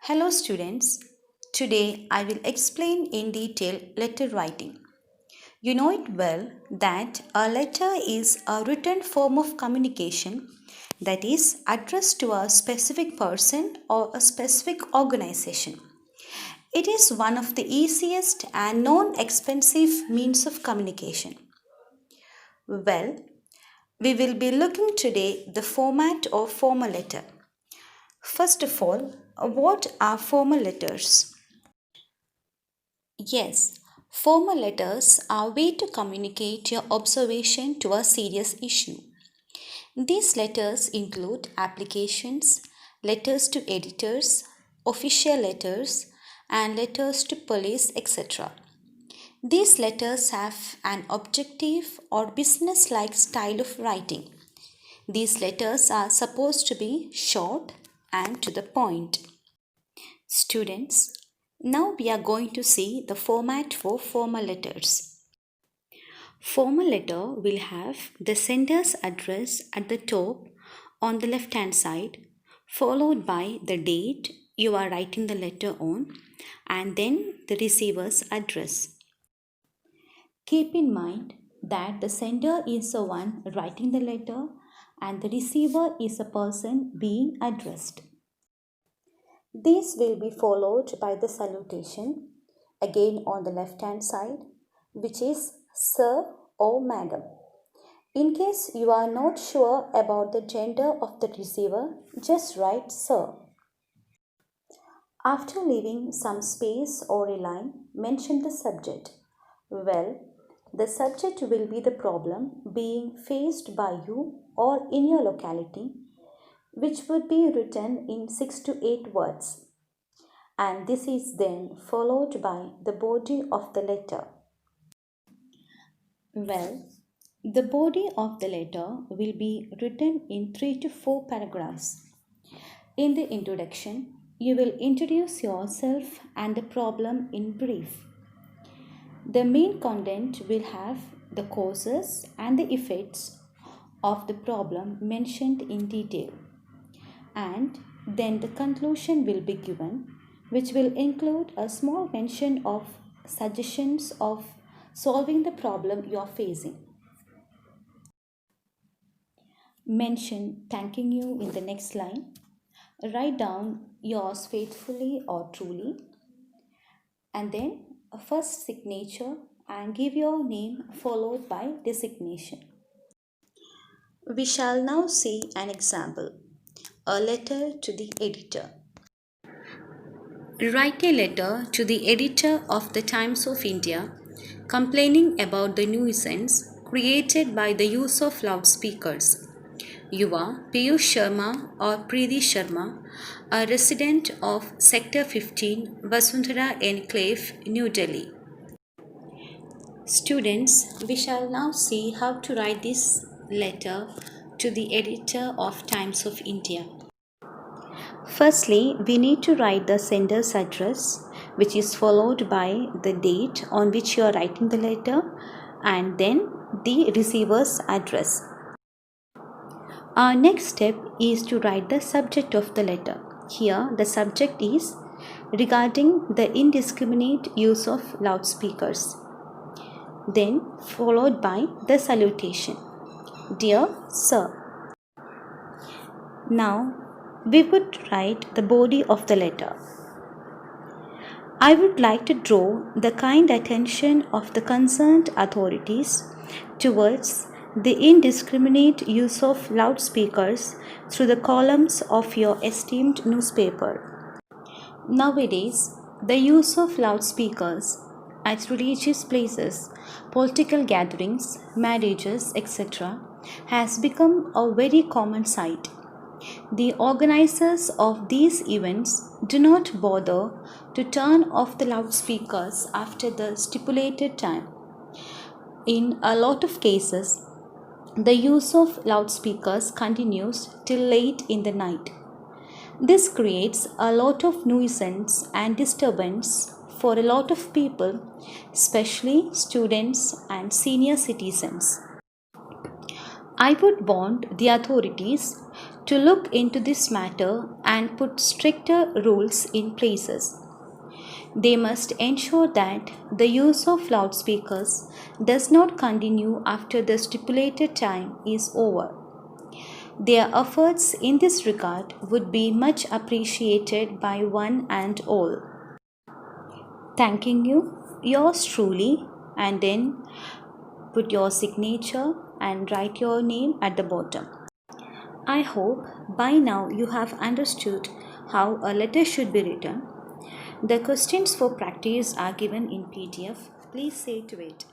Hello students, today I will explain in detail letter writing. You know it well that a letter is a written form of communication that is addressed to a specific person or a specific organization. It is one of the easiest and non-expensive means of communication. Well, we will be looking today the format of formal letter. First of all, what are formal letters? Yes, formal letters are a way to communicate your observation to a serious issue. These letters include applications, letters to editors, official letters, and letters to police, etc. These letters have an objective or business like style of writing. These letters are supposed to be short and to the point. Students, now we are going to see the format for formal letters. Formal letter will have the sender's address at the top on the left hand side, followed by the date you are writing the letter on, and then the receiver's address. Keep in mind that the sender is the one writing the letter and the receiver is the person being addressed. These will be followed by the salutation, again on the left hand side, which is Sir or Madam. In case you are not sure about the gender of the receiver, just write Sir. After leaving some space or a line, mention the subject. Well, the subject will be the problem being faced by you or in your locality, which would be written in 6 to 8 words. And this is then followed by the body of the letter. Well, the body of the letter will be written in 3 to 4 paragraphs. In the introduction, you will introduce yourself and the problem in brief. The main content will have the causes and the effects of the problem mentioned in detail. And then the conclusion will be given, which will include a small mention of suggestions of solving the problem you are facing. Mention thanking you in the next line. Write down yours faithfully or truly, and then a first signature and give your name followed by designation. We shall now see an example. A letter to the editor. Write a letter to the editor of the Times of India complaining about the nuisance created by the use of loudspeakers. You are Piyush Sharma or Preeti Sharma, a resident of Sector 15, Vasundhara Enclave, New Delhi. Students, we shall now see how to write this letter to the editor of Times of India. Firstly, we need to write the sender's address, which is followed by the date on which you are writing the letter and then the receiver's address. Our next step is to write the subject of the letter. Here, the subject is regarding the indiscriminate use of loudspeakers. Then, followed by the salutation. Dear Sir. Now, we would write the body of the letter. I would like to draw the kind attention of the concerned authorities towards the indiscriminate use of loudspeakers through the columns of your esteemed newspaper. Nowadays, the use of loudspeakers at religious places, political gatherings, marriages, etc., has become a very common sight. The organizers of these events do not bother to turn off the loudspeakers after the stipulated time. In a lot of cases, the use of loudspeakers continues till late in the night. This creates a lot of nuisance and disturbance for a lot of people, especially students and senior citizens. I would want the authorities to look into this matter and put stricter rules in places. They must ensure that the use of loudspeakers does not continue after the stipulated time is over. Their efforts in this regard would be much appreciated by one and all. Thanking you, yours truly, and then put your signature and write your name at the bottom. I hope by now you have understood how a letter should be written. The questions for practice are given in PDF. Please see to it.